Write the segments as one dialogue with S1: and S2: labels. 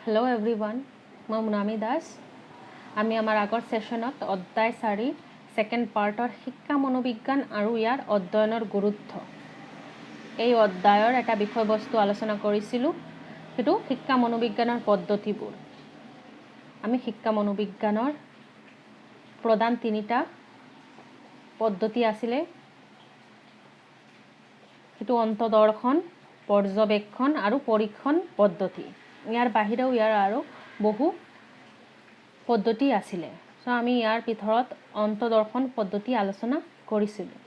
S1: Hello' everyone, মই মুনামী দাস। আমি আমাৰ আগৰ ছেশ্যনত অধ্যায় 4 ছেকেণ্ড পাৰ্টৰ শিক্ষা মনোবিজ্ঞান আৰু ইয়াৰ অধ্যয়নৰ গুৰুত্ব এই অধ্যায়ৰ এটা বিষয়বস্তু আলোচনা কৰিছিলোঁ। সেইটো শিক্ষা মনোবিজ্ঞানৰ পদ্ধতিবোৰ। আমি শিক্ষা মনোবিজ্ঞানৰ প্ৰধান 3টা পদ্ধতি আছিলে। সেইটো অন্তদৰ্শন, পৰ্যবেক্ষণ আৰু পৰীক্ষণ পদ্ধতি। ইয়াৰ বাহিৰেও ইয়াৰ আৰু বহু পদ্ধতি আছিলে। আমি ইয়াৰ ভিতৰত অন্তদৰ্শন পদ্ধতি আলোচনা কৰিছিলোঁ।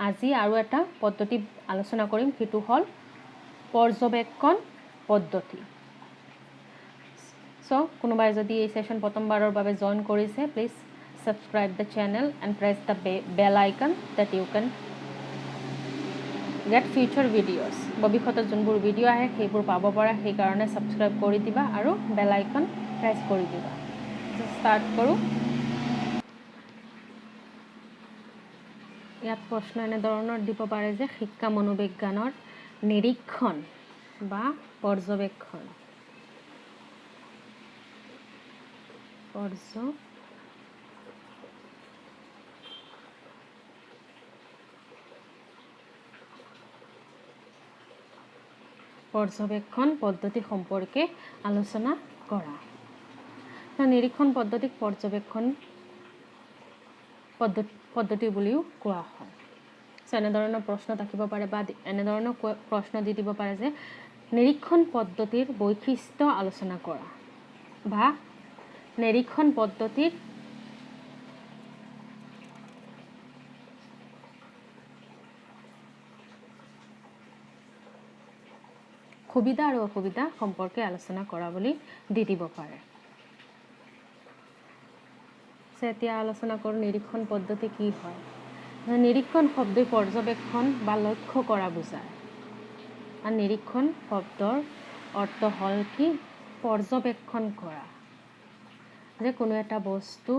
S1: আজি আৰু এটা পদ্ধতি আলোচনা কৰিম, সেইটো হ'ল পৰ্যবেক্ষণ পদ্ধতি। কোনোবাই যদি এই ছেশ্যন প্ৰথমবাৰৰ বাবে জইন কৰিছে, please subscribe the channel and press the bell icon that you can get future videos. ভৱিষ্যতৰ যোনবোৰ ভিডিঅ' আহে সেইবোৰ পাব পৰা, সেইকাৰণে ছাবস্ক্ৰাইব কৰি দিবা আৰু বেল আইকন প্ৰেছ কৰি দিবা। ষ্টাৰ্ট কৰোঁ। ইয়াত প্ৰশ্ন এনেধৰণৰ দিব পাৰে যে শিক্ষা মনোবিজ্ঞানৰ নিৰীক্ষণ বা পৰ্যবেক্ষণ পৰ্যবেক্ষণ পদ্ধতি সম্পৰ্কে আলোচনা কৰা। নিৰীক্ষণ পদ্ধতিক পৰ্যবেক্ষণ পদ্ধতি বুলিও কোৱা হয়। এনেধৰণৰ প্ৰশ্ন থাকিব পাৰে বা এনেধৰণৰ প্ৰশ্ন দি দিব পাৰে যে নিৰীক্ষণ পদ্ধতিৰ বৈশিষ্ট্য আলোচনা কৰা বা নিৰীক্ষণ পদ্ধতিৰ সুবিধা আৰু অসুবিধা সম্পৰ্কে আলোচনা কৰা বুলি দি দিব পাৰে। এতিয়া আলোচনা কৰোঁ নিৰীক্ষণ পদ্ধতি কি হয়। নিৰীক্ষণ শব্দই পৰ্যবেক্ষণ বা লক্ষ্য কৰা বুজায়। আৰু নিৰীক্ষণ শব্দৰ অৰ্থ হ'ল কি? পৰ্যবেক্ষণ কৰা। যে কোনো এটা বস্তু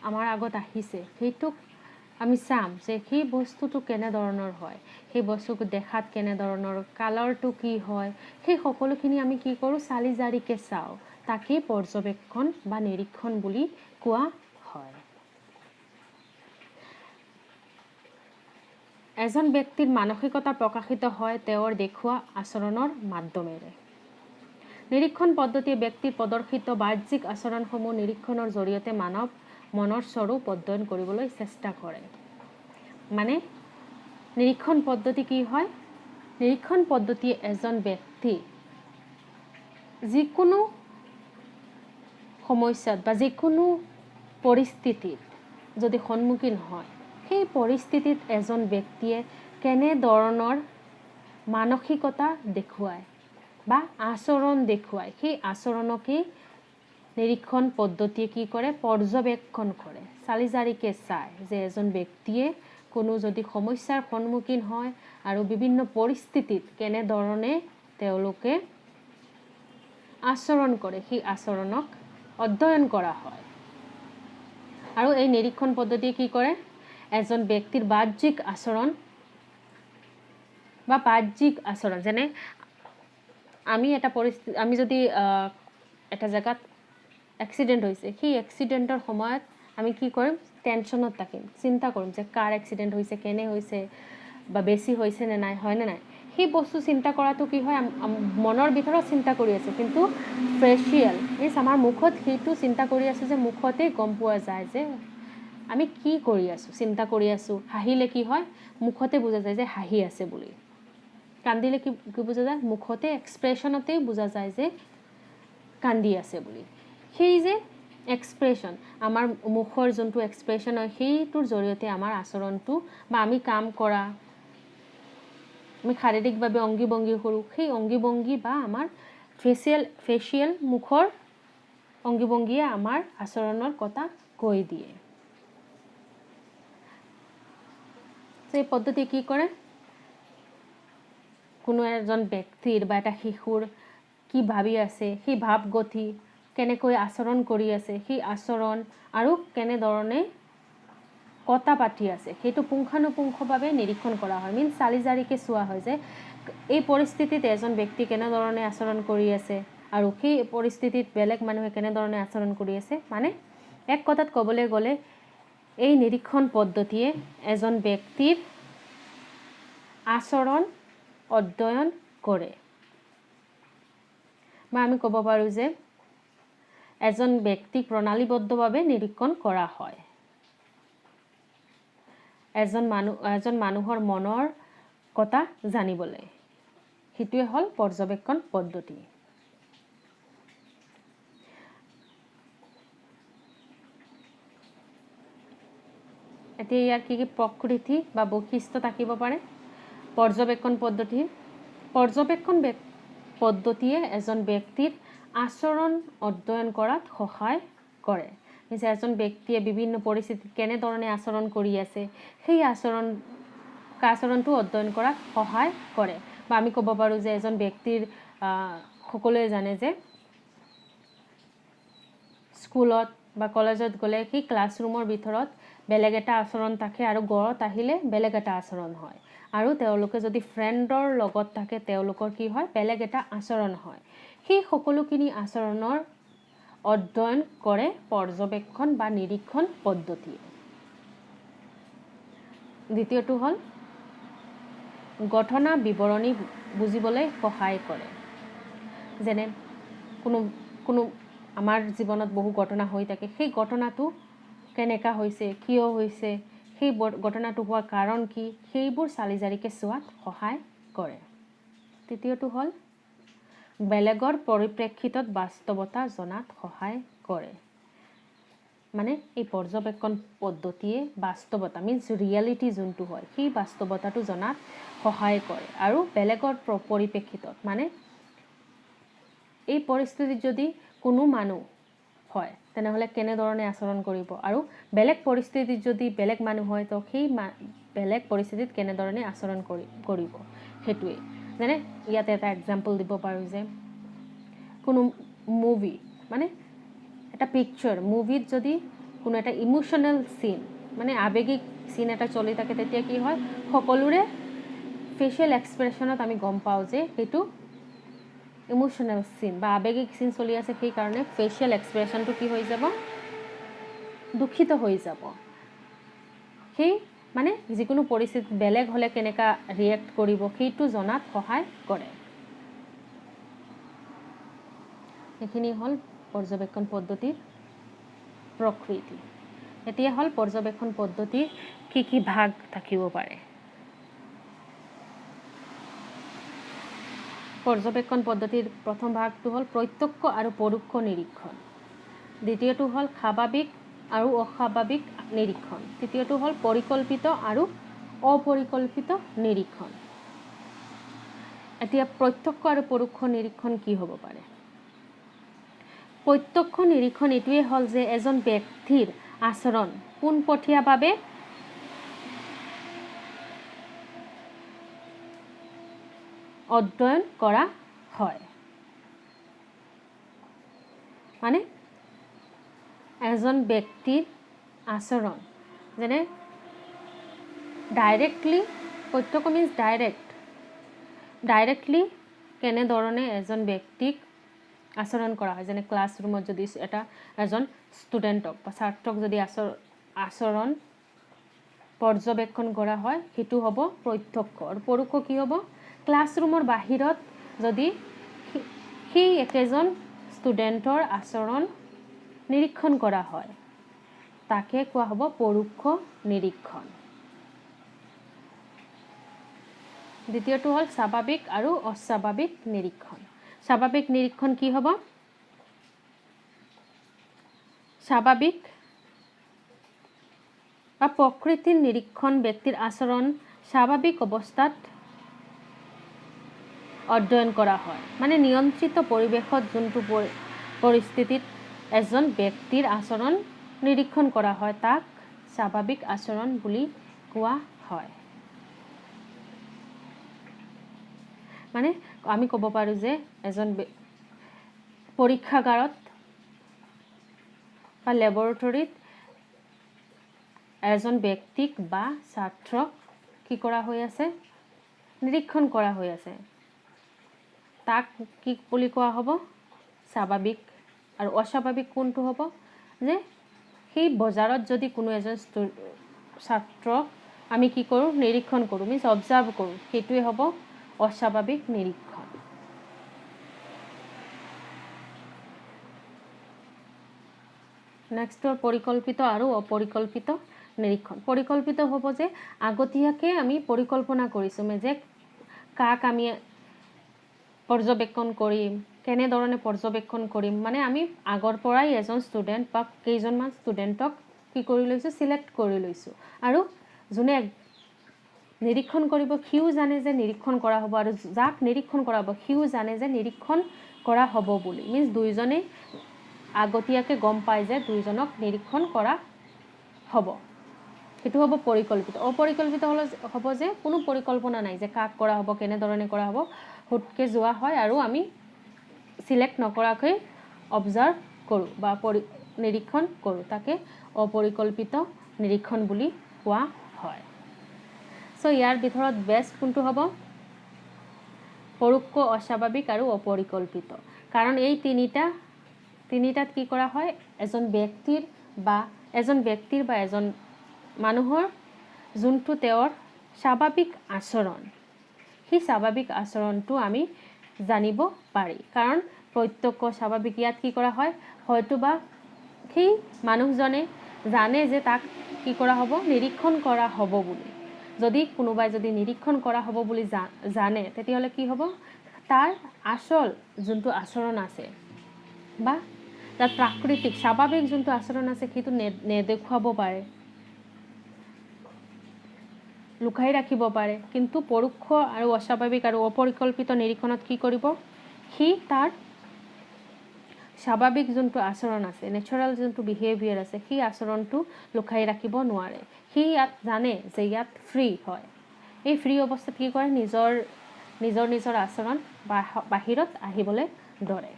S1: আমাৰ আগত আহিছে, সেইটোক আমি চাম যে সেই বস্তুটো কেনেধৰণৰ হয়, সেই বস্তুটো দেখাত কেনেধৰণৰ, কালাৰটো কি হয়, সেই সকলোখিনি আমি কি কৰোঁ, চালি জাৰিকৈ চাওঁ। তাকেই পৰ্যবেক্ষণ বা নিৰীক্ষণ বুলি কোৱা হয়। এজন ব্যক্তিৰ মানসিকতা প্ৰকাশিত হয় তেওঁৰ দেখুওৱা আচৰণৰ মাধ্যমেৰে। নিৰীক্ষণ পদ্ধতিয়ে ব্যক্তিৰ প্ৰদৰ্শিত বাহ্যিক আচৰণসমূহ নিৰীক্ষণৰ জৰিয়তে মানৱ মনৰ স্বৰূপ অধ্যয়ন কৰিবলৈ চেষ্টা কৰে। মানে নিৰীক্ষণ পদ্ধতি কি হয়? নিৰীক্ষণ পদ্ধতিয়ে এজন ব্যক্তি যিকোনো সমস্যাত বা যিকোনো পৰিস্থিতিত যদি সন্মুখীন হয়, সেই পৰিস্থিতিত এজন ব্যক্তিয়ে কেনেধৰণৰ মানসিকতা দেখুৱায় বা আচৰণ দেখুৱায়, সেই আচৰণকেই নিৰীক্ষণ পদ্ধতিয়ে কি কৰে? পৰ্যবেক্ষণ কৰে। চালি জাৰিকৈ চায় যে এজন ব্যক্তিয়ে কোনো যদি সমস্যাৰ সন্মুখীন হয় আৰু বিভিন্ন পৰিস্থিতিত কেনেধৰণে তেওঁলোকে আচৰণ কৰে, সেই আচৰণক অধ্যয়ন কৰা হয়। আৰু এই নিৰীক্ষণ পদ্ধতিয়ে কি কৰে? এজন ব্যক্তিৰ বাহ্যিক আচৰণ বা বাহ্যিক আচৰণ, যেনে আমি যদি এটা জেগাত এক্সিডেণ্ট হৈছে, সেই এক্সিডেণ্টৰ সময়ত আমি কি কৰিম? টেনশ্যনত থাকিম, চিন্তা কৰিম যে কাৰ এক্সিডেণ্ট হৈছে, কেনে হৈছে বা বেছি হৈছে নে নাই, হয়নে নাই। সেই বস্তু চিন্তা কৰাটো কি হয়? মনৰ ভিতৰত চিন্তা কৰি আছোঁ, কিন্তু ফেচিয়েল মিনছ আমাৰ মুখত সেইটো চিন্তা কৰি আছোঁ যে মুখতেই গম পোৱা যায় যে আমি কি কৰি আছোঁ, চিন্তা কৰি আছোঁ। হাঁহিলে কি হয়? মুখতে বুজা যায় যে হাঁহি আছে বুলি। কান্দিলে কি বুজা যায়? মুখতে এক্সপ্ৰেশ্যনতেই বুজা যায় যে কান্দি আছে বুলি। সেই যে এক্সপ্ৰেশ্যন, আমাৰ মুখৰ যোনটো এক্সপ্ৰেশ্যন হয়, সেইটোৰ জৰিয়তে আমাৰ আচৰণটো বা আমি কাম কৰা, আমি শাৰীৰিকভাৱে অংগী ভংগী কৰোঁ, সেই অংগী ভংগী বা আমাৰ ফেচিয়েল মুখৰ অংগী ভংগীয়ে আমাৰ আচৰণৰ কথা কৈ দিয়ে। এই পদ্ধতি কি কৰে? কোনো এজন ব্যক্তিৰ বা এটা শিশুৰ কি ভাবি আছে, সেই ভাৱ গতি, কেনেকৈ আচৰণ কৰি আছে, সেই আচৰণ আৰু কেনেধৰণে কথা পাতি আছে, সেইটো পুংখানুপুংখভাৱে নিৰীক্ষণ কৰা হয়। চালি জাৰিকৈ চোৱা হয় যে এই পৰিস্থিতিত এজন ব্যক্তি কেনেধৰণে আচৰণ কৰি আছে আৰু সেই পৰিস্থিতিত বেলেগ মানুহে কেনেধৰণে আচৰণ কৰি আছে মানে এক কথাত ক'বলৈ গ'লে এই নিৰীক্ষণ পদ্ধতিয়ে এজন ব্যক্তিৰ আচৰণ অধ্যয়ন কৰে বা আমি ক'ব পাৰোঁ যে এজন ব্যক্তিক প্ৰণালীবদ্ধভাৱে নিৰীক্ষণ কৰা হয় এজন মানুহৰ মনৰ কথা জানিবলৈ সেইটোৱে হ'ল পৰ্যবেক্ষণ পদ্ধতি এতিয়া ইয়াৰ কি প্ৰকৃতি বা বৈশিষ্ট্য থাকিব পাৰে পৰ্যবেক্ষণ পদ্ধতিয়ে এজন ব্যক্তিৰ আচৰণ অধ্যয়ন কৰাত সহায় কৰে যে এজন ব্যক্তিয়ে বিভিন্ন পৰিস্থিতিত কেনেধৰণে আচৰণ কৰি আছে সেই আচৰণটো অধ্যয়ন কৰাত সহায় কৰে বা আমি ক'ব পাৰোঁ যে এজন ব্যক্তিৰ সকলোৱে জানে যে স্কুলত বা কলেজত গ'লে সেই ক্লাছৰুমৰ ভিতৰত বেলেগ এটা আচৰণ থাকে আৰু ঘৰত আহিলে বেলেগ এটা আচৰণ হয় আৰু তেওঁলোকে যদি ফ্ৰেণ্ডৰ লগত থাকে তেওঁলোকৰ কি হয় বেলেগ এটা আচৰণ হয় সেই সকলোখিনি আচৰণৰ অধ্যয়ন কৰে পৰ্যবেক্ষণ বা নিৰীক্ষণ পদ্ধতিয়ে দ্বিতীয়টো হ'ল ঘটনা বিৱৰণী বুজিবলৈ সহায় কৰে যেনে কোনো আমাৰ জীৱনত বহু ঘটনা হৈ থাকে সেই ঘটনাটো কেনেকা হৈছে কিয় হৈছে সেই ঘটনাটো হোৱাৰ কাৰণ কি সেইবোৰ চালি জাৰিকৈ চোৱাত সহায় কৰে তৃতীয়টো হ'ল বেলেগৰ পৰিপ্ৰেক্ষিতত বাস্তৱতা জনাত সহায় কৰে মানে এই পৰ্যবেক্ষণ পদ্ধতিয়ে বাস্তৱতা মিন্স ৰিয়েলিটি যোনটো হয় সেই বাস্তৱতাটো জনাত সহায় কৰে আৰু বেলেগৰ পৰিপ্ৰেক্ষিতত মানে এই পৰিস্থিতিত যদি কোনো মানুহ হয় তেনেহ'লে কেনেধৰণে আচৰণ কৰিব আৰু বেলেগ পৰিস্থিতিত যদি বেলেগ মানুহ হয় তো সেই বেলেগ পৰিস্থিতিত কেনেধৰণে আচৰণ কৰিব সেইটোৱে যেনে ইয়াতে এটা এক্সাম্পল দিব পাৰোঁ যে কোনো মুভি মানে এটা পিকচাৰ মুভিত যদি কোনো এটা ইমোশ্যনেল চিন মানে আৱেগিক চিন এটা চলি থাকে তেতিয়া কি হয় সকলোৰে ফেচিয়েল এক্সপ্ৰেশ্যনত আমি গম পাওঁ যে সেইটো ইমোশ্যনেল চিন বা আৱেগিক চিন চলি আছে সেইকাৰণে ফেচিয়েল এক্সপ্ৰেশ্যনটো কি হৈ যাব দুখিত হৈ যাব সেই মানে যিকোনো পৰিস্থিতিত বেলেগ হ'লে কেনেকা ৰিয়েক্ট কৰিব সেইটো জনাত সহায় কৰে এইখিনি হ'ল পৰ্যবেক্ষণ পদ্ধতিৰ প্ৰকৃতি এতিয়া হ'ল পৰ্যবেক্ষণ পদ্ধতিৰ কি ভাগ থাকিব পাৰে পৰ্যবেক্ষণ পদ্ধতিৰ প্ৰথম ভাগটো হ'ল প্ৰত্যক্ষ আৰু পৰোক্ষ নিৰীক্ষণ দ্বিতীয়টো হ'ল স্বাভাৱিক আৰু অস্বাভাৱিক নিৰীক্ষণ তৃতীয়টো হ'ল পৰিকল্পিত আৰু অপৰিকল্পিত নিৰীক্ষণ এতিয়া প্ৰত্যক্ষ আৰু পৰোক্ষ নিৰীক্ষণ কি হ'ব পাৰে প্ৰত্যক্ষ নিৰীক্ষণ এইটোৱে হ'ল যে এজন ব্যক্তিৰ আচৰণ পোনপটীয়াভাৱে অধ্যয়ন কৰা হয় মানে এজন ব্যক্তিৰ আচৰণ যেনে ডাইৰেক্টলি প্ৰত্যক্ষ মিন্স ডাইৰেক্টলি কেনেধৰণে এজন ব্যক্তিক আচৰণ কৰা হয় যেনে ক্লাছৰুমত যদি এজন ষ্টুডেণ্টক বা ছাত্ৰক যদি আচৰণ পৰ্যবেক্ষণ কৰা হয় সেইটো হ'ব প্ৰত্যক্ষ আৰু পৰোক্ষ কি হ'ব ক্লাছৰুমৰ বাহিৰত যদি সেই একেজন ষ্টুডেণ্টৰ আচৰণ নিৰীক্ষণ কৰা হয় তাকে কোৱা হ'ব পৰোক্ষ নিৰীক্ষণ দ্বিতীয়টো হ'ল স্বাভাৱিক আৰু অস্বাভাৱিক নিৰীক্ষণ স্বাভাৱিক নিৰীক্ষণ কি হ'ব স্বাভাৱিক বা প্ৰকৃতিৰ নিৰীক্ষণ ব্যক্তিৰ আচৰণ স্বাভাৱিক অৱস্থাত অধ্যয়ন কৰা হয় মানে নিয়ন্ত্ৰিত পৰিৱেশত যোনটো পৰিস্থিতিত এজন ব্যক্তিৰ আচৰণ নিৰীক্ষণ কৰা হয় তাক স্বাভাৱিক আচৰণ বুলি কোৱা হয় মানে আমি ক'ব পাৰোঁ যে এজন পৰীক্ষাগাৰত বা লেবৰেটৰীত এজন ব্যক্তিক বা ছাত্ৰক কি কৰা হৈ আছে নিৰীক্ষণ কৰা হৈ আছে তাক কি বুলি কোৱা হ'ব স্বাভাৱিক আৰু অস্বাভাৱিক কোনটো হ'ব যে সেই বজাৰত যদি কোনো এজন ছাত্ৰক আমি কি কৰোঁ নিৰীক্ষণ কৰোঁ মিনছ অবজাৰ্ভ কৰোঁ সেইটোৱে হ'ব অস্বাভাৱিক নিৰীক্ষণ নেক্সট পৰিকল্পিত আৰু অপৰিকল্পিত নিৰীক্ষণ পৰিকল্পিত হ'ব যে আগতীয়াকৈ আমি পৰিকল্পনা কৰিছোঁ যে কাক আমি পৰ্যবেক্ষণ কৰিম কেনেধৰণে পৰ্যবেক্ষণ কৰিম মানে আমি আগৰ পৰাই এজন ষ্টুডেণ্ট বা কেইজনমান ষ্টুডেণ্টক কি কৰি লৈছোঁ চিলেক্ট কৰি লৈছোঁ আৰু যোনে নিৰীক্ষণ কৰিব সিও জানে যে নিৰীক্ষণ কৰা হ'ব আৰু যাক নিৰীক্ষণ কৰা হ'ব সিও জানে যে নিৰীক্ষণ কৰা হ'ব বুলি মিনছ দুইজনে আগতীয়াকৈ গম পায় যে দুইজনক নিৰীক্ষণ কৰা হ'ব সেইটো হ'ব পৰিকল্পিত অপৰিকল্পিত হ'লে হ'ব যে কোনো পৰিকল্পনা নাই যে কাক কৰা হ'ব কেনেধৰণে কৰা হ'ব হুটকৈ যোৱা হয় আৰু আমি চিলেক্ট নকৰাকৈ অবজাৰ্ভ কৰোঁ বা নিৰীক্ষণ কৰোঁ তাকে অপৰিকল্পিত নিৰীক্ষণ বুলি কোৱা হয় চ' ইয়াৰ ভিতৰত বেষ্ট কোনটো হ'ব পৰোক্ষ অস্বাভাৱিক আৰু অপৰিকল্পিত কাৰণ এই তিনিটাত কি কৰা হয় এজন ব্যক্তিৰ বা এজন মানুহৰ যোনটো তেওঁৰ স্বাভাৱিক আচৰণ সেই স্বাভাৱিক আচৰণটো আমি জানিব পাৰি কাৰণ প্ৰত্যক্ষ স্বাভাৱিক ইয়াত কি কৰা হয় হয়তো বা সেই মানুহজনে জানে যে তাক কি কৰা হ'ব নিৰীক্ষণ কৰা হ'ব বুলি যদি কোনোবাই যদি নিৰীক্ষণ কৰা হ'ব বুলি জানে তেতিয়াহ'লে কি হ'ব তাৰ আচল যোনটো আচৰণ আছে বা তাৰ প্ৰাকৃতিক স্বাভাৱিক যোনটো আচৰণ আছে সেইটো নেদেখুৱাব পাৰে লুকাই ৰাখিব পাৰে কিন্তু পৰোক্ষ আৰু অস্বাভাৱিক আৰু অপৰিকল্পিত নিৰীক্ষণত কি কৰিব সি তাৰ স্বাভাৱিক যোনটো আচৰণ আছে নেচাৰেল যোনটো বিহেভিয়াৰ আছে সেই আচৰণটো লুকাই ৰাখিব নোৱাৰে সি ইয়াত জানে যে ইয়াত ফ্ৰী হয় এই ফ্ৰী অৱস্থাত কি কৰে নিজৰ আচৰণ বাহিৰত আহিবলৈ ধৰে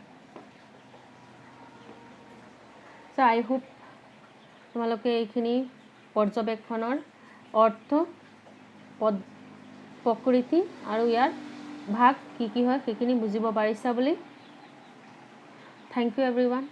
S1: চ' আই হোপ তোমালোকে এইখিনি পৰ্যবেক্ষণৰ অৰ্থ প্ৰকৃতি আৰু ইয়াৰ ভাগ কি হয় সেইখিনি বুজিব পাৰিছা বুলি থেংক ইউ এভৰিৱান